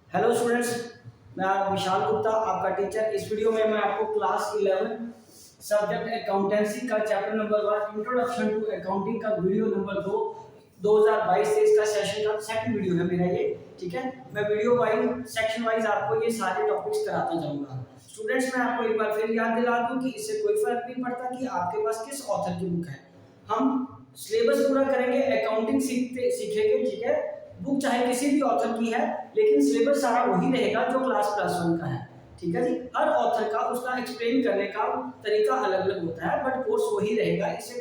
Hello students, मैं विशाल गुप्ता आपका teacher. इस वीडियो में मैं आपको क्लास 11 सब्जेक्ट अकाउंटेंसी का chapter number 1 introduction to accounting का वीडियो नंबर 2 2022 से इसका सेशन का सेकंड वीडियो है मेरा ये। ठीक है, मैं वीडियो वाइज सेक्शन वाइज आपको ये सारे टॉपिक्स कराता जाऊंगा। स्टूडेंट्स, मैं आपको एक बार फिर याद दिला दूं कि इससे कोई फर्क नहीं पड़ता कि आपके पास किस ऑथर की बुक है। हम सिलेबस पूरा करेंगे, अकाउंटिंग सीखेंगे। ठीक है, बुक चाहे किसी भी ऑथर की है लेकिन सिलेबस सारा वही रहेगा जो क्लास +1 का है। ठीक है जी, हर ऑथर का उसका एक्सप्लेन करने का तरीका अलग अलग होता है बट कोर्स वही रहेगा। इसे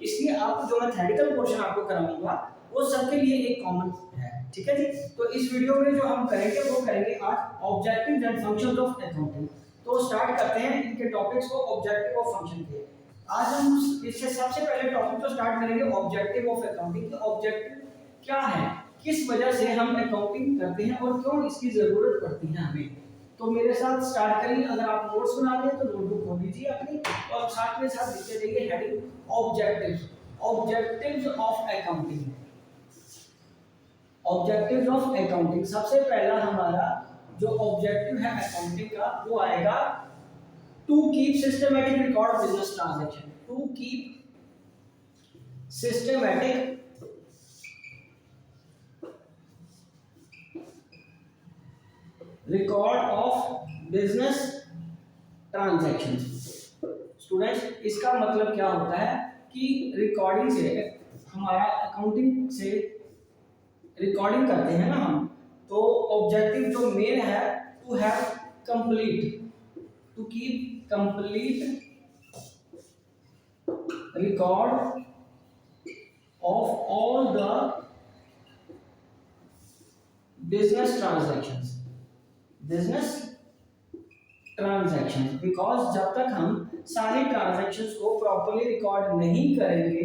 इसलिए आप जो मैं थ्योरेटिकल पोर्शन आपको कराऊंगा वो सबके लिए एक कॉमन है। ठीक है जी, तो इस वीडियो में जो हम करेंगे वो करेंगे आज objectives and functions of accounting. तो स्टार्ट करते हैं इनके टॉपिक्स को, ऑब्जेक्टिव और फंक्शन के। आज हम इससे सबसे पहले टॉपिक तो स्टार्ट करेंगे ऑब्जेक्टिव ऑफ अकाउंटिंग। ऑब्जेक्टिव क्या है, किस वजह से हम अकाउंटिंग करते हैं और क्यों इसकी जरूरत पड़ती है हमें। तो मेरे साथ स्टार्ट करिए। अगर आप नोट्स बना रहे हैं तो नोटबुक खोल लीजिए अपनी और साथ में साथ लिखते जाइए heading objectives. Objectives of accounting, objectives of accounting. सबसे पहला हमारा जो ऑब्जेक्टिव है अकाउंटिंग का वो आएगा to keep systematic record of business transaction. To keep systematic record of business transactions. Students, इसका मतलब क्या होता है कि रिकॉर्डिंग से हमारा अकाउंटिंग से रिकॉर्डिंग करते हैं ना हम, तो ऑब्जेक्टिव जो मेन है to have complete, to keep complete record of all the business transactions, business transactions. Because जब तक हम सारी ट्रांजैक्शंस को प्रॉपर्ली रिकॉर्ड नहीं करेंगे,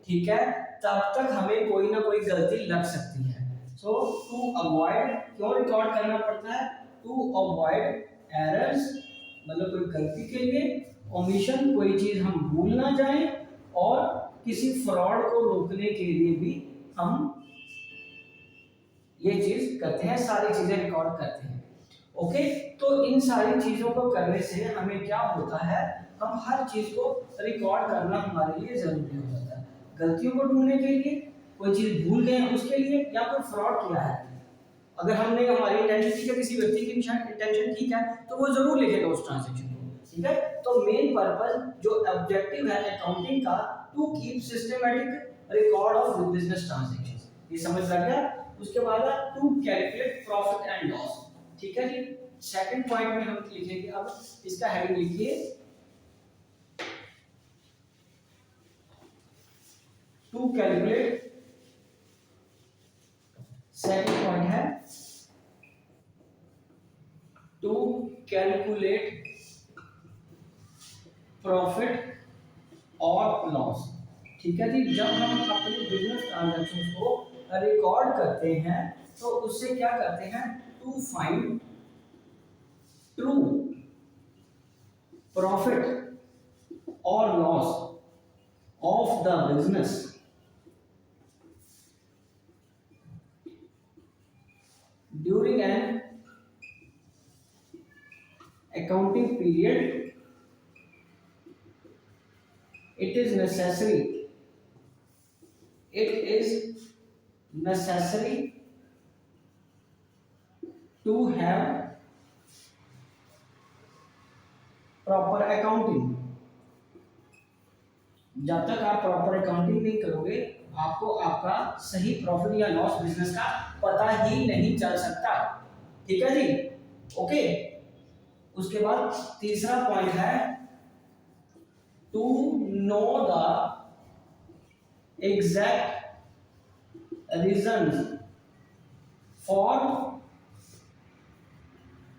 ठीक है, तब तक हमें कोई ना कोई गलती लग सकती है। सो टू अवॉइड, क्यों रिकॉर्ड करना पड़ता है? टू अवॉइड एरर्स, मतलब कोई गलती के लिए, ओमिशन, कोई चीज हम भूल ना जाएं, और किसी फ्रॉड को रोकने के लिए भी हम ये चीज करते हैं, सारी चीजें रिकॉर्ड करते हैं। ओके, तो इन सारी चीजों को करने से हमें क्या होता है, हम हर चीज को रिकॉर्ड करना हमारे लिए जरूरी हो जाता है। गलतियों को ढूंढने के लिए, कोई चीज भूल गए हैं उसके लिए, या कोई फ्रॉड किया है। अगर हमने हमारी इंटेंशन ठीक है, किसी व्यक्ति की इंटेंशन ठीक है, तो वो जरूर लिखेगा उस ट्रांजैक्शन को। ठीक है, तो मेन पर्पस जो ऑब्जेक्टिव है अकाउंटिंग का, to keep systematic record of business transactions. ये समझ लग गया? उसके बाद to calculate profit and loss. ठीक है जी, सेकंड पॉइंट में हम लिखेंगे। अब इसका हेडिंग लिखिए टू कैलकुलेट। सेकंड पॉइंट है टू कैलकुलेट प्रॉफिट और लॉस। ठीक है जी, जब हम अपने बिजनेस ट्रांजैक्शंस को रिकॉर्ड करते हैं तो उससे क्या करते हैं, टू फाइंड ट्रू प्रॉफिट और loss of the business during an accounting period. It is necessary, it is necessary to have proper accounting. जब तक आप प्रॉपर अकाउंटिंग नहीं करोगे, आपको आपका सही प्रॉफिट या लॉस बिजनेस का पता ही नहीं चल सकता। ठीक है जी, ओके। उसके बाद तीसरा पॉइंट है to know the exact reason for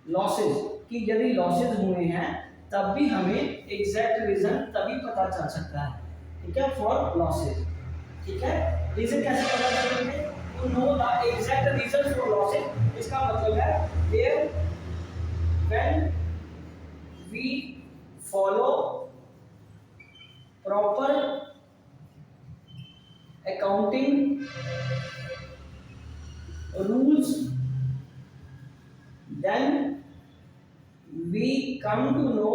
losses, कि यदि लॉसेज हुए हैं तब भी हमें एग्जैक्ट रीजन तभी पता चल सकता है। ठीक है, फॉर लॉसेज। ठीक है, रीजन कैसे पता चलेंगे? To know the exact reason for losses, इसका मतलब है where when we follow proper accounting rules then we come to know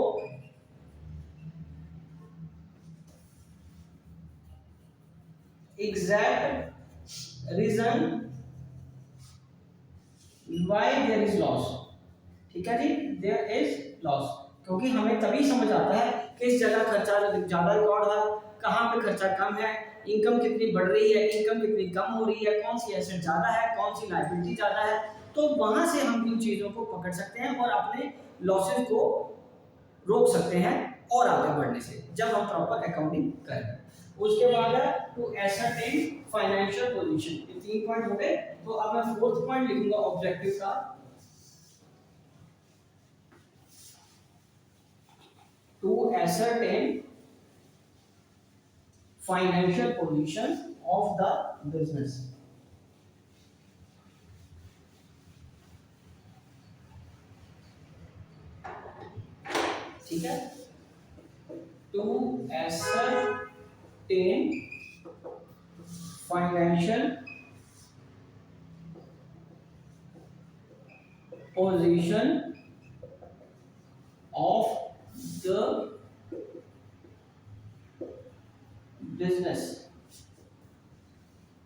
exact reason why there is loss। ठीक है जी, there is loss, क्योंकि हमें तभी समझ आता है किस जगह खर्चा ज्यादा रिकॉर्ड है, कहाँ पे खर्चा कम है, इनकम कितनी बढ़ रही है, इनकम कितनी कम हो रही है, कौन सी एसेट ज्यादा है, कौन सी लायबिलिटी ज्यादा है। तो वहां से हम इन चीजों को पकड़ सकते हैं और अपने लॉसेस को रोक सकते हैं और आगे बढ़ने से, जब हम प्रॉपर अकाउंटिंग करें। उसके बाद है टू एसरटेन फाइनेंशियल पोजीशन। ये 3 पॉइंट हो गए। तो अब मैं 4th पॉइंट लिखूंगा ऑब्जेक्टिव का, to ascertain financial position of the business. ठीक है, to ascertain financial position of the business.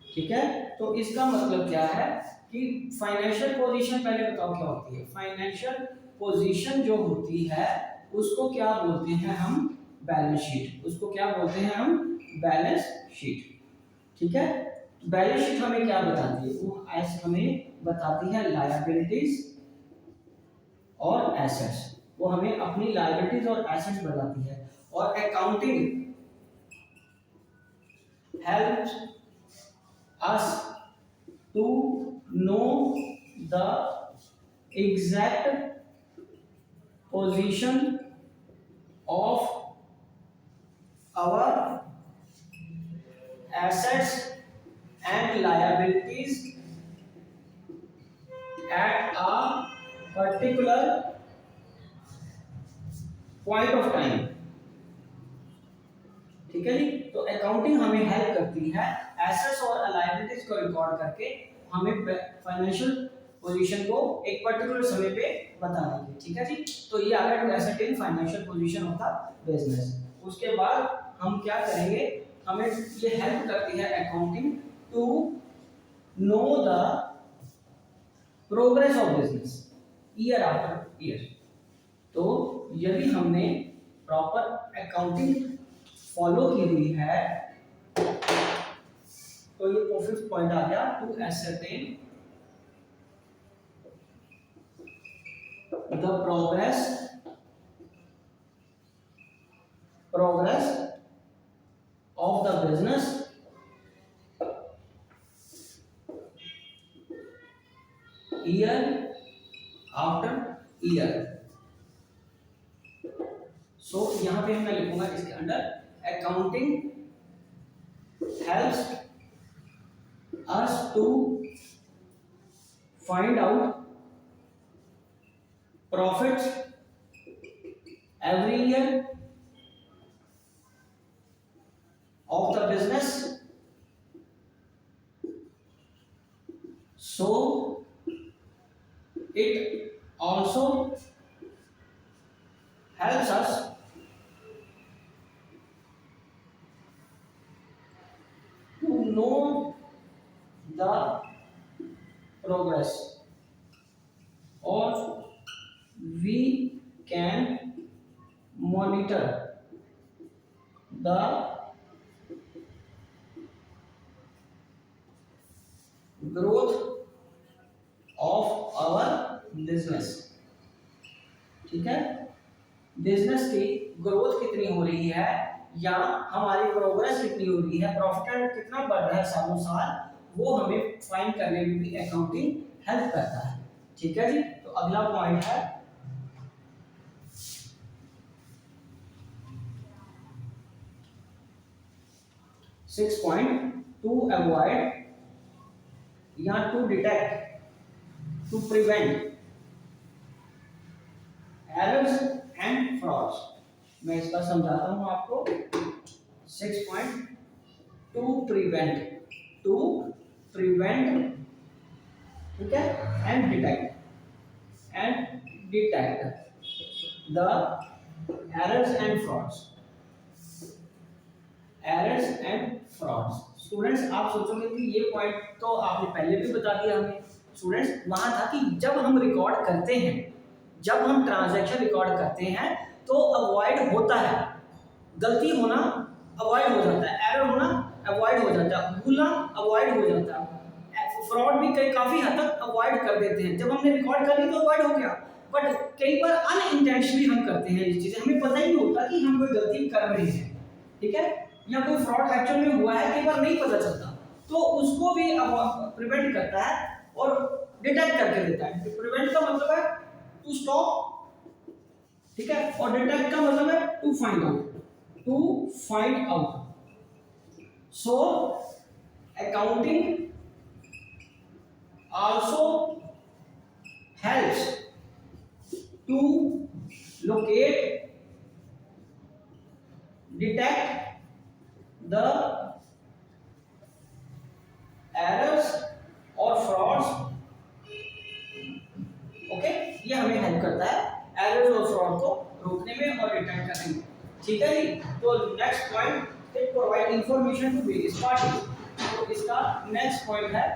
ठीक है, तो इसका मतलब क्या है कि फाइनेंशियल पोजीशन पहले बताओ क्या होती है। फाइनेंशियल पोजीशन जो होती है उसको क्या बोलते हैं हम, बैलेंस शीट। उसको क्या बोलते हैं हम, बैलेंस शीट। ठीक है, बैलेंस शीट हमें क्या बताती है, वो ऐसे हमें बताती है लायबिलिटीज और एसेट्स। वो हमें अपनी लायबिलिटीज और एसेट्स बताती है। और accounting helps us to know the exact position of our assets and liabilities at a particular point of time। ठीक है जी, तो अकाउंटिंग हमें हेल्प करती है एसेट्स और लायबिलिटीज को रिकॉर्ड करके हमें फाइनेंशियल पोजीशन को एक पर्टिकुलर समय पे बताने की। ठीक है जी, तो ये आ गया to ascertain financial position of the business. उसके बाद हम क्या करेंगे, हमें ये हेल्प करती है accounting to know the progress of business year after year. तो यदि हमने प्रॉपर अकाउंटिंग फॉलो की हुई है तो ये 4th पॉइंट आ गया, to ascertain the progress of the business year after year. So यहां पे मैं लिखूंगा इसके अंदर, accounting helps us to find out profits every year of the business, so it also helps us know the progress, or we can monitor the growth of our business। ठीक है, business की growth कितनी हो रही है या हमारी progress कितनी हो रही है, प्रॉफिट कितना बढ़ रहा है सालों साल, वो हमें फाइंड करने में भी अकाउंटिंग हेल्प करता है। ठीक है जी, तो अगला पॉइंट है सिक्स पॉइंट, टू अवॉइड या to detect, to prevent errors and frauds. मैं इसका समझाता हूं आपको। 6 पॉइंट, टू प्रिवेंट, ठीक है, and detect and detect the errors and frauds. Errors and frauds. Students आप सोचोगे कि ये पॉइंट तो आपने पहले भी बता दिया हमें। स्टूडेंट्स वहां था कि जब हम रिकॉर्ड करते हैं, जब हम ट्रांजैक्शन रिकॉर्ड करते हैं तो अवॉइड होता है, गलती होना अवॉइड हो जाता है, एरर होना अवॉइड हो जाता है, भूलना अवॉइड हो जाता है, फ्रॉड भी कई काफी हद तक अवॉइड कर देते हैं। जब हमने रिकॉर्ड कर ली तो अवॉइड हो गया, बट कई बार अनइंटेंशनली हम करते हैं ये चीजें, हमें पता ही नहीं होता कि हम कोई गलती कर रहे हैं, ठीक है, या कोई फ्रॉड एक्चुअल में हुआ है, कई बार नहीं पता चलता, तो उसको भी प्रिवेंट करता है और डिटेक्ट करके देता है। प्रिवेंट का मतलब है टू स्टॉप, ठीक है, और डिटेक्ट का मतलब है to find out, to find out. So accounting also helps to locate, detect the errors और frauds। ओके, ये हमें हेल्प करता है एरर्स और फ्रॉड को रोकने में और डिटेक्ट करने में, ठीक है जी। तो next point, it provide information to various parties. तो इसका नेक्स्ट पॉइंट है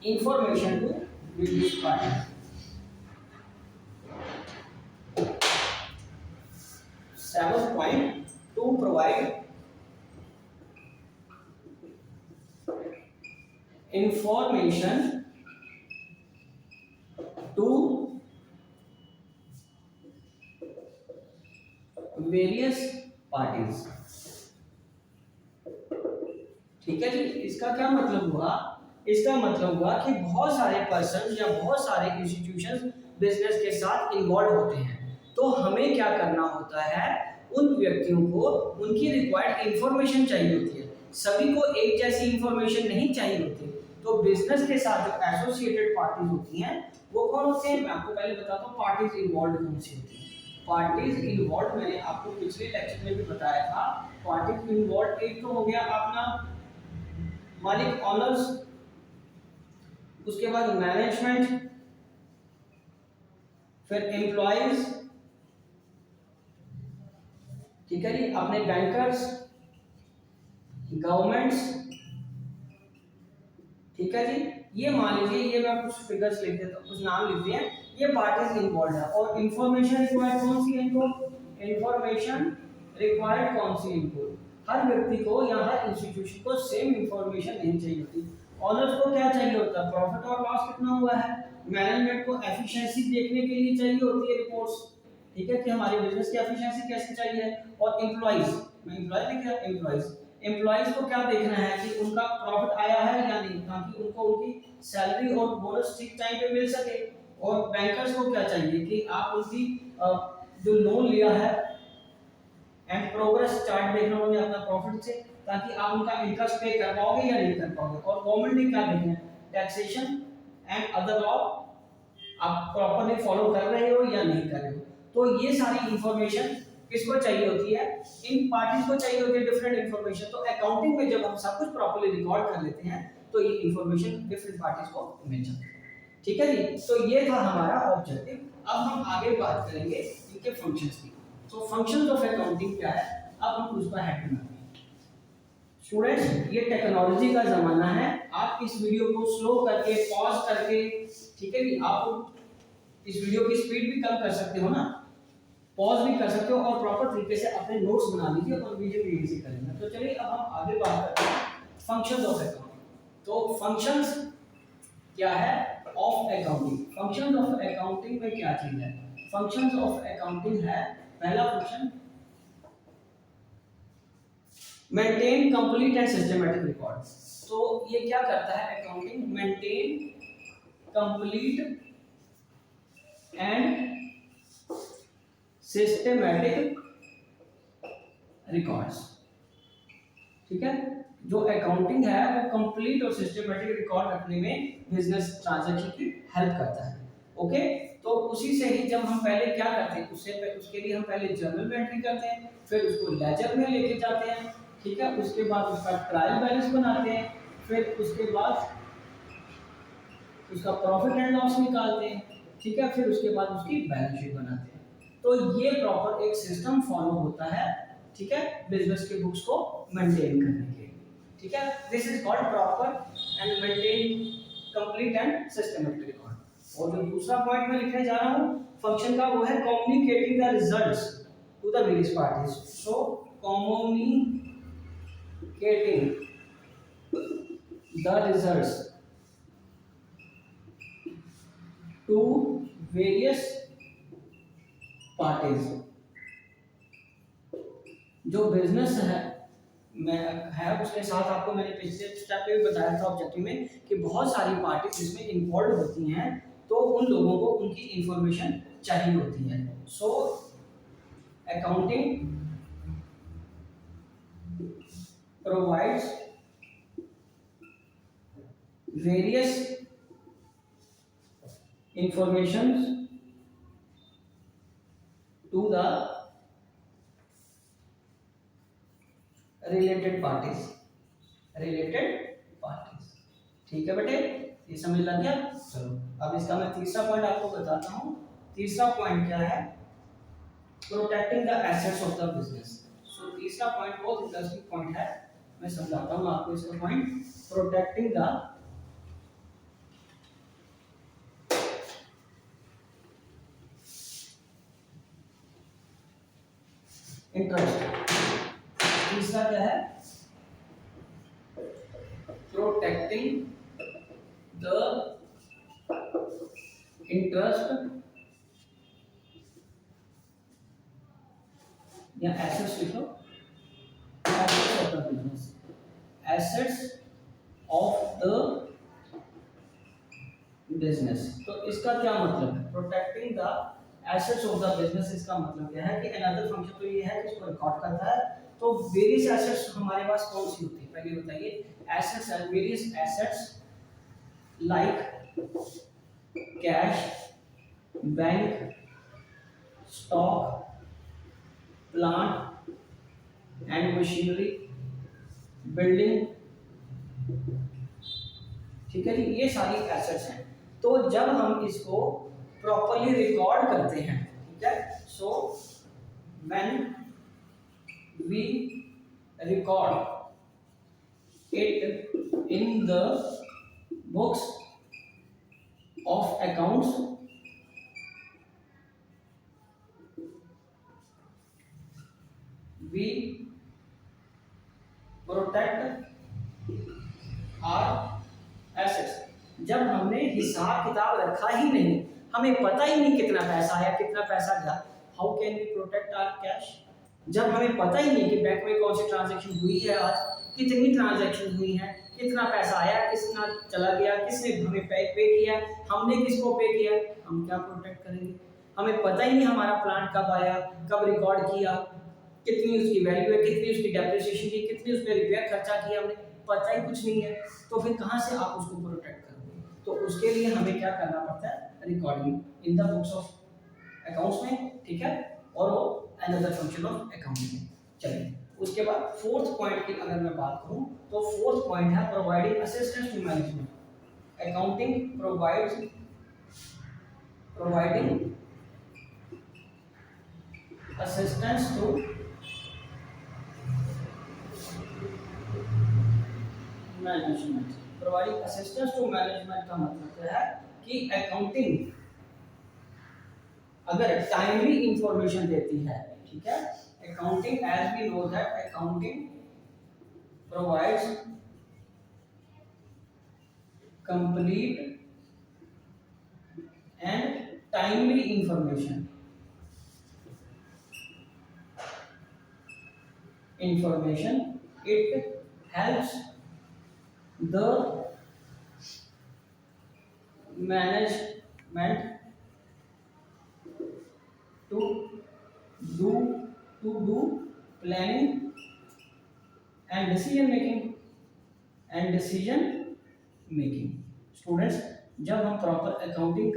information to various parties. Seventh point, to provide information to various parties। ठीक है जी, इसका क्या मतलब हुआ? इसका मतलब हुआ कि बहुत सारे पर्सन या बहुत सारे इंस्टीट्यूशंस बिजनेस के साथ इन्वॉल्व होते हैं, तो हमें क्या करना होता है, उन व्यक्तियों को उनकी रिक्वायर्ड इंफॉर्मेशन चाहिए होती है, सभी को एक जैसी इंफॉर्मेशन नहीं चाहिए होती। तो बिजनेस के साथ जो एसोसिएटेड पार्टीज होती हैं वो कौन होते हैं, मैं आपको पहले बताता हूँ पार्टीज इन्वॉल्व कौन सी होती हैं। पार्टीज इन्वॉल्व मैंने आपको पिछले लेक्चर में भी बताया था। पार्टीज इन्वॉल्व एक तो हो गया अपना मालिक ऑनर्स, उसके बाद मैनेजमेंट, फिर एम्प्लॉइज, ठीक है जी, अपने बैंकर्स, गवर्नमेंट्स, ठीक है जी। ये मान लीजिए, ये मैं कुछ फिगर्स लिख देता हूँ, कुछ नाम लिख दिए, ये पार्टीज इन्वॉल्व है। और इंफॉर्मेशन रिक्वायर्ड कौन सी है इनको, इंफॉर्मेशन रिक्वायर्ड कौन सी इनको, हर व्यक्ति को या हर इंस्टीट्यूशन को सेम इंफॉर्मेशन नहीं चाहिए होती। ऑनर्स को क्या चाहिए होता है, प्रॉफिट और लॉस कितना हुआ है। मैनेजमेंट को एफिशिएंसी देखने के लिए चाहिए होती है रिपोर्ट्स, ठीक है, कि हमारे बिजनेस की एफिशिएंसी कैसे चाहिए। और एम्प्लॉइज, मैं एम्प्लॉय लिख दिया, एम्प्लॉइज को क्या देखना है कि उनका प्रॉफिट आया है या नहीं, ताकि उनको उनकी सैलरी और बोनस ठीक टाइम पे मिल सके। और बैंकर्स को क्या चाहिए कि आप उनकी जो लोन लिया है एंड प्रोग्रेस चार्ट देखना होगा अपना प्रॉफिट से, ताकि आप उनका इंटरेस्ट पे कर पाओगे या नहीं कर पाओगे। और गवर्नमेंट ने क्या देखना है, टैक्सेशन एंड अदर लॉ आप प्रॉपर्ली फॉलो कर रहे हो या नहीं कर रहे हो। तो ये सारी इंफॉर्मेशन किसको चाहिए होती है, इन पार्टीज को चाहिए होती है डिफरेंट इंफॉर्मेशन। तो अकाउंटिंग में जब हम सब कुछ प्रॉपर्ली रिकॉर्ड कर लेते हैं तो ये इंफॉर्मेशन डिफरेंट पार्टीज को मिल जाती है, ठीक है जी। तो ये था हमारा ऑब्जेक्टिव। अब हम आगे बात करेंगे इनके फंक्शंस की। तो फंक्शंस ऑफ अकाउंटिंग क्या है, अब हम उसका हेड बनाते हैं। स्टूडेंट्स, ये टेक्नोलॉजी का जमाना है, आप इस वीडियो को स्लो करके पॉज करके, ठीक है जी, आप इस वीडियो की स्पीड भी कम कर सकते हो ना, पॉज भी कर सकते हो और प्रॉपर तरीके से अपने नोट्स बना लीजिए और वीडियो भी इजी करेंगे। तो चलिए अब हम आगे बात करते हैं फंक्शंस ऑफ अकाउंटिंग। तो फंक्शंस क्या है of accounting, functions of accounting में क्या चीज है। फंक्शंस ऑफ अकाउंटिंग है, पहला function maintain complete and systematic record. तो ये क्या करता है accounting, maintain complete and systematic records, ठीक है। जो अकाउंटिंग है वो कंप्लीट और सिस्टमैटिक रिकॉर्ड रखने में बिजनेस ट्रांजैक्शन की हेल्प करता है, ओके। तो उसी से ही जब हम पहले क्या करते हैं, उसके लिए हम पहले जर्नल एंट्री करते हैं, फिर उसको लेजर में लेके जाते हैं, ठीक है, उसके बाद उसका ट्रायल बैलेंस बनाते हैं, फिर उसके बाद उसका प्रॉफिट एंड लॉस निकालते हैं, ठीक है, फिर उसके बाद उसकी बैलेंस शीट बनाते हैं। तो ये प्रॉपर एक सिस्टम फॉलो होता है, ठीक है, बिजनेस के बुक्स को मेंटेन करने के लिए, ठीक है। This is called proper and maintain complete and systematic record. और जो दूसरा पॉइंट मैं लिखने जा रहा हूँ फंक्शन का, वो है communicating the results to the various parties. So communicating the results to various parties. जो बिजनेस है उसके साथ आपको मैंने पिछले स्टेप पे भी बताया था ऑब्जेक्टिव में कि बहुत सारी पार्टीज जिसमें इन्वॉल्व होती हैं, तो उन लोगों को उनकी इंफॉर्मेशन चाहिए होती है। So accounting provides various information to the related parties, ठीक है बेटे, ये समझ लग गया। चलो अब इसका मैं तीसरा पॉइंट आपको बताता हूँ। तीसरा पॉइंट क्या है, protecting the assets of the business. So तीसरा पॉइंट बहुत इंटरेस्टिंग पॉइंट है, मैं समझाता हूँ आपको इसका पॉइंट। Protecting the interest. तीसरा क्या है, प्रोटेक्टिंग द इंटरेस्ट या एसेट्स लिखो, assets of the business, assets of the business. तो इसका क्या मतलब है, protecting the assets of the business, इसका मतलब क्या है कि अनदर फंक्शन तो ये है कि इसको रिकॉर्ड करता है। तो वेरियस एसेट्स हमारे पास कौन सी होती है, पहले बताइए। Assets and various assets like cash, bank, stock, plant and machinery, building, ठीक है जी, ये सारी एसेट्स हैं। तो जब हम इसको प्रॉपर्ली रिकॉर्ड करते हैं, ठीक है, so when we record it in the books of accounts, we protect our assets। जब हमने हिसाब किताब रखा ही नहीं, हमें पता ही नहीं कितना पैसा आया कितना पैसा गया, how can we protect our cash. जब हमें पता ही नहीं कि बैंक में कौन सी ट्रांजैक्शन हुई है, आज कितनी ट्रांजैक्शन हुई है, कितना पैसा आया, कितना चला गया, किसने हमें पे किया, हमने किसको पे किया, हम क्या प्रोटेक्ट करेंगे। हमें पता ही नहीं हमारा प्लांट कब आया, कब रिकॉर्ड किया, कितनी उसकी वैल्यू है, कितनी उसकी डेप्रिसिएशन की, कितनी उसमें रिपेयर खर्चा किया, हमने पता ही कुछ नहीं है। तो फिर कहाँ से आप उसको प्रोटेक्ट करोगे। तो उसके लिए हमें क्या करना पड़ता है, recording in the books of accounts में, ठीक है, और वो अनदर फंक्शन ऑफ अकाउंटिंग। चलिए उसके बाद फोर्थ पॉइंट की अगर मैं बात करूं, तो फोर्थ पॉइंट है providing assistance to management. Accounting providing assistance to management. Providing assistance to management का मतलब क्या है कि अकाउंटिंग अगर टाइमली इंफॉर्मेशन देती है, ठीक है, accounting as we know that accounting provides complete and timely information it helps the management to do planning and decision making। Students, जब हम प्रॉपर अकाउंटिंग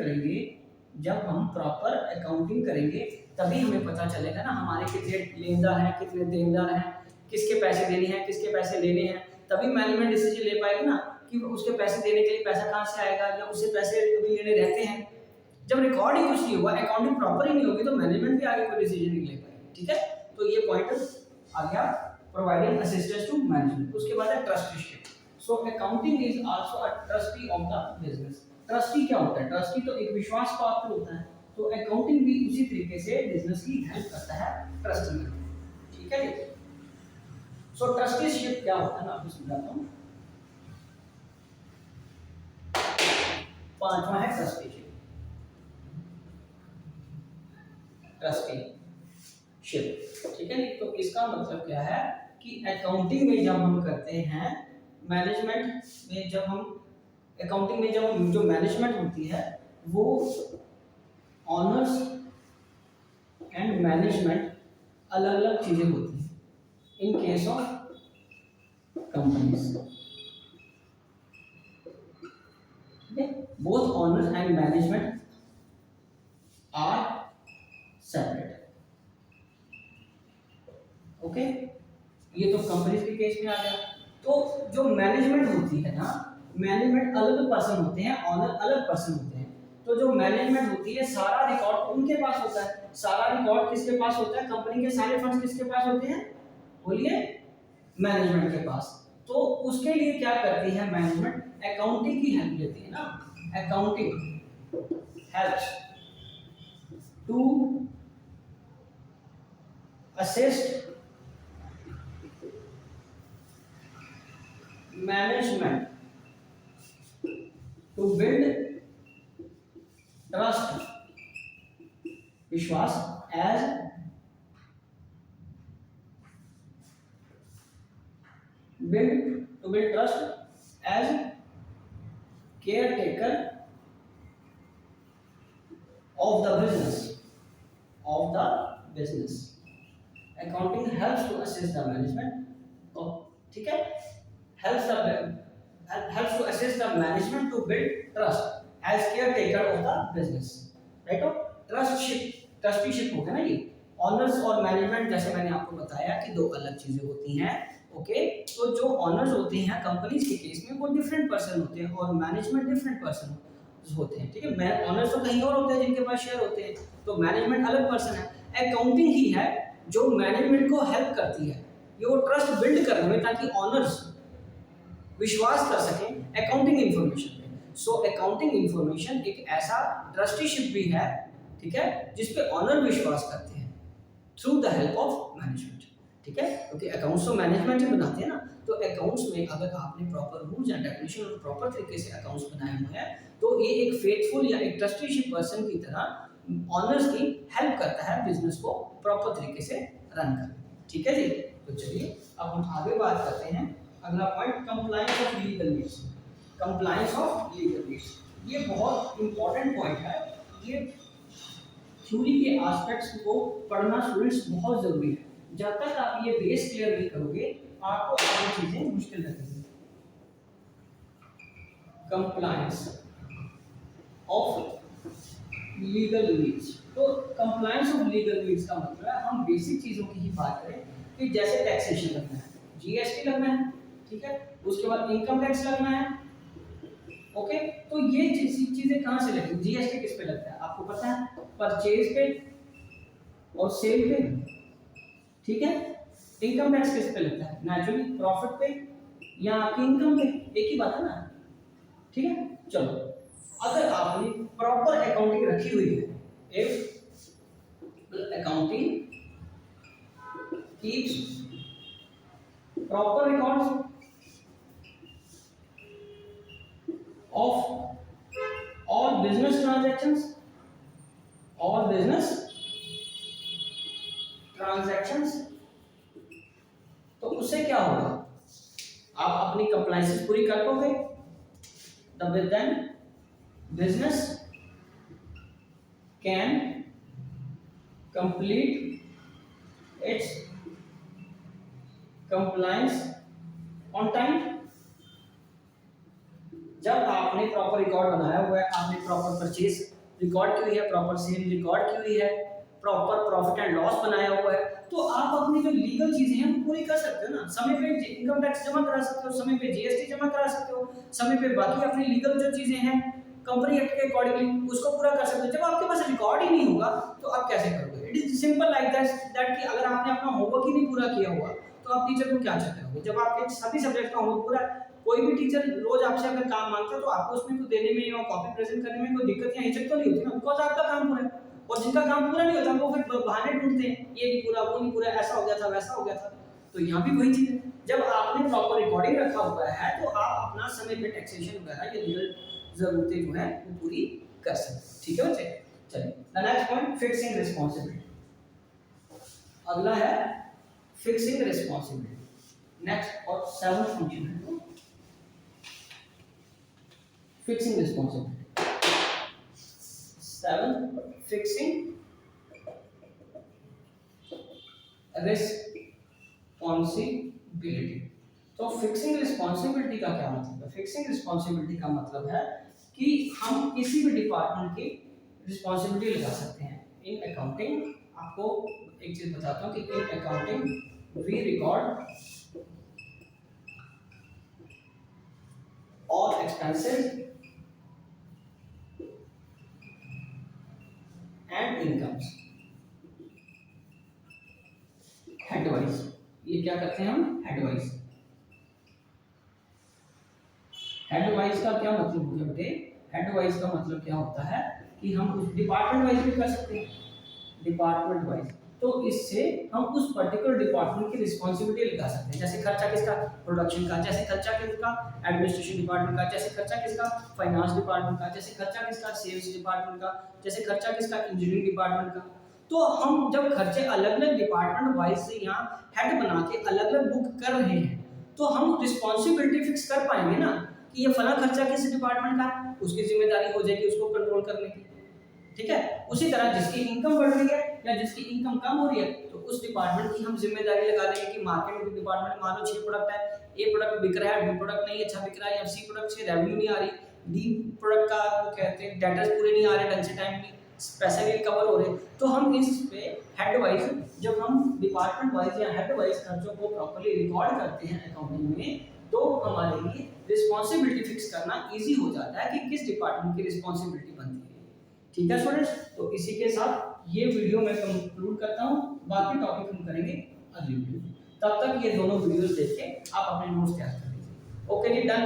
करेंगे तभी हमें पता चलेगा ना हमारे कितने लेनदार हैं, कितने देनदार हैं, किसके पैसे देने हैं, किसके पैसे लेने हैं। तभी मैनेजमेंट डिसीजन ले पाएगी ना कि उसके पैसे देने के लिए पैसा कहाँ से आएगा, या उससे पैसे अभी लेने रहते हैं। जब रिकॉर्ड ही कुछ नहीं हुआ, अकाउंटिंग प्रॉपर ही नहीं होगी, तो मैनेजमेंट भी आगे कोई डिसीजन नहीं ले पाएगी। ठीक है, तो ये पॉइंट आ गया, प्रोवाइडिंग असिस्टेंस टू मैनेजमेंट। उसके बाद है trusteeship. So accounting is also a trustee of the business. Trustee क्या होता है? ट्रस्टी तो एक विश्वास पात्र होता है, तो अकाउंटिंग भी उसी तरीके से बिजनेस की हेल्प करता है ट्रस्टी में। ठीक है जी। सो ट्रस्टीशिप क्या होता है मैं आपको समझाता हूँ। पांचवा है ट्रस्टीशिप। ट्रस्टीशिप, ठीक है। तो इसका मतलब क्या है कि अकाउंटिंग में जब हम करते हैं, मैनेजमेंट में जब हम अकाउंटिंग में जब जो मैनेजमेंट होती है वो ऑनर्स एंड मैनेजमेंट अलग अलग चीजें होती हैं in case of companies. Both owners and management are separate. Okay, ये तो कंपनीज के केस में आ गया। तो जो मैनेजमेंट होती है ना, मैनेजमेंट अलग पर्सन होते हैं, ऑनर अलग पर्सन होते हैं। तो जो मैनेजमेंट होती है सारा रिकॉर्ड उनके पास होता है। सारा रिकॉर्ड किसके पास होता है? कंपनी के सारे फंड्स किसके पास होते हैं? बोलिए, मैनेजमेंट के पास। तो उसके लिए क्या करती है मैनेजमेंट? अकाउंटिंग की हेल्प लेती है ना। Accounting helps to assist management to build trust, विश्वास, as build trust as caretaker of the business. Accounting helps to assist the management, ठीक है, helps to assist the management to build trust as caretaker of the business, right? Trusteeship हो गया ना ये। Honours और management जैसे मैंने आपको बताया कि दो अलग चीजें होती हैं। ओके, तो जो ऑनर्स होते हैं कंपनीज के केस में वो डिफरेंट पर्सन होते हैं और मैनेजमेंट डिफरेंट पर्सन होते हैं। ठीक है, मैं ऑनर्स तो कहीं और होते हैं जिनके पास शेयर होते हैं, तो मैनेजमेंट अलग पर्सन है। अकाउंटिंग ही है जो मैनेजमेंट को हेल्प करती है ये वो ट्रस्ट बिल्ड करने में, ताकि ऑनर्स विश्वास कर सकें अकाउंटिंग इंफॉर्मेशन पे। सो अकाउंटिंग इंफॉर्मेशन एक ऐसा ट्रस्टीशिप भी है, ठीक है, जिस पे ऑनर विश्वास करते हैं through the help of management. ठीक है, क्योंकि अकाउंट्स तो मैनेजमेंट ही बनाते हैं ना। तो अकाउंट्स में अगर आपने प्रॉपर रूल्स एंड रेगुलेशन और प्रॉपर तरीके से अकाउंट्स बनाए हुए हैं, तो ये एक फेथफुल या एक ट्रस्टीशिप पर्सन की तरह ऑनर्स की हेल्प करता है बिजनेस को प्रॉपर तरीके से रन करने। ठीक है जी। तो चलिए अब हम आगे बात करते हैं। अगला point, compliance of legal needs. Compliance of legal needs ये बहुत इंपॉर्टेंट पॉइंट है। ये थ्योरी के एस्पेक्ट्स को पढ़ना स्टूडेंट्स बहुत जरूरी है। जब तक आप ये बेस क्लियर नहीं करोगे आपको आगे चीजें मुश्किल लगेंगी। Compliance of legal needs. तो कंप्लायंस ऑफ लीगल नीड्स का मतलब है हम बेसिक चीजों की ही बात करें कि जैसे टैक्सेशन लगना है, जीएसटी लगना है, ठीक है, उसके बाद इनकम टैक्स लगना है। ओके, तो ये चीजें कहां से लगेंगी? जीएसटी किस पे लगता है आपको पता है? परचेज पे और सेल पे, ठीक है। इनकम टैक्स किस पे लगता है? नेचुरली प्रॉफिट पे या आपकी इनकम पे, एक ही बात है ना। ठीक है, चलो अगर आपने प्रॉपर अकाउंटिंग रखी हुई है, if accounting keeps proper records of all business transactions, तो उससे क्या होगा? आप अपनी कंप्लायंसेस पूरी कर पाओगे, then business can complete its compliance on time। जब आपने प्रॉपर रिकॉर्ड बनाया हुआ है, आपने प्रॉपर परचेज रिकॉर्ड की हुई है, प्रॉपर सेल रिकॉर्ड की हुई है, प्रॉपर प्रॉफिट एंड लॉस बनाया हुआ है, तो आप अपनी जो लीगल चीजें हैं वो पूरी कर सकते हो ना। समय पे इनकम टैक्स जमा करा सकते हो, समय पे जीएसटी जमा करा सकते हो, समय पे बाकी अपनी लीगल जो चीजें हैं कंपनी एक्ट के अकॉर्डिंगली उसको पूरा कर सकते हो। जब आपके पास रिकॉर्ड ही नहीं होगा तो आप कैसे करोगे? It is simple like that कि अगर आपने अपना होमवर्क ही नहीं पूरा किया हुआ तो आप टीचर को क्या चेक करोगे? जब आपके सभी सब्जेक्ट का होमवर्क पूरा, कोई भी टीचर रोज आपसे अगर काम मांगता है तो आपको उसमें को देने में या कॉपी प्रेजेंट करने में कोई दिक्कत या हिचक तो नहीं होती ना, बिकॉज आपका काम पूरा है। और जिनका काम पूरा नहीं होता वो फिर बहाने ढूंढते हैं, ये नहीं पूरा, वो नहीं पूरा, ऐसा हो गया था, वैसा हो गया था। तो यहाँ भी वही चीज है, जब आपने प्रॉपर रिकॉर्डिंग रखा हुआ है तो आप अपना समय पे टैक्सेशन वगैरह या लीगल जरूरतें जो है वो पूरी कर सकते हैं। ठीक है बच्चे, चलिए the next point, fixing responsibility. अगला है फिक्सिंग रिस्पांसिबिलिटी। नेक्स्ट और 7th फंक्शन है fixing responsibility. 7th, fixing responsibility. तो फिक्सिंग रिस्पांसिबिलिटी का क्या मतलब है? फिक्सिंग रिस्पांसिबिलिटी का मतलब है कि हम किसी भी डिपार्टमेंट की रिस्पांसिबिलिटी लगा सकते हैं। इन अकाउंटिंग, आपको एक चीज बताता हूं कि in accounting we record all expenses and incomes headwise. ये क्या करते हैं हम? हेडवाइज। हेडवाइज का क्या मतलब हो गया बेटे? हेडवाइज का मतलब क्या होता है कि हम उस डिपार्टमेंट वाइज भी कर सकते हैं, डिपार्टमेंट वाइज। तो इससे हम उस पर्टिकुलर डिपार्टमेंट की रिस्पांसिबिलिटी लगा सकते हैं। जैसे खर्चा किसका? प्रोडक्शन का। जैसे खर्चा किसका? एडमिनिस्ट्रेशन डिपार्टमेंट का। जैसे खर्चा किसका? फाइनेंस डिपार्टमेंट का। जैसे खर्चा किसका? सेल्स डिपार्टमेंट का। जैसे खर्चा किसका? इंजीनियरिंग डिपार्टमेंट का। तो हम जब खर्चे अलग अलग डिपार्टमेंट वाइज से यहाँ हेड बना के अलग अलग बुक कर रहे हैं तो हम रिस्पॉन्सिबिलिटी फिक्स कर पाएंगे ना कि ये फला खर्चा किस डिपार्टमेंट का है, उसकी जिम्मेदारी हो जाएगी उसको कंट्रोल करने की। ठीक है, उसी तरह जिसकी इनकम बढ़ रही है या जिसकी इनकम कम हो रही है तो उस डिपार्टमेंट की हम जिम्मेदारी लगा देंगे कि मार्केटिंग डिपार्टमेंट मान लो 6 प्रोडक्ट है, ए प्रोडक्ट बिक रहा है, बी प्रोडक्ट नहीं अच्छा बिक रहा है, या सी प्रोडक्ट से रेवेन्यू नहीं आ रही, डी प्रोडक्ट का वो कहते हैं डेटास पूरे नहीं आ रहे ढंग से, टाइम नहीं, पैसे नहीं रिकवर हो रहे, तो हम इस पे हेड वाइज, जब हम डिपार्टमेंट वाइज या हेड वाइज खर्चों को प्रॉपर्ली रिकॉर्ड करते हैं अकाउंटिंग में तो हमारे लिए रिस्पॉन्सिबिलिटी फिक्स करना इजी हो जाता है कि किस डिपार्टमेंट की रिस्पॉन्सिबिलिटी बनती है। ठीक है स्टूडेंट्स, तो इसी के साथ ये वीडियो मैं कंक्लूड करता हूँ। बाकी टॉपिक हम करेंगे अगली वीडियो में। तब तक ये दोनों वीडियोस देख के आप अपने नोट्स तैयार कर लीजिए। ओके जी, डन।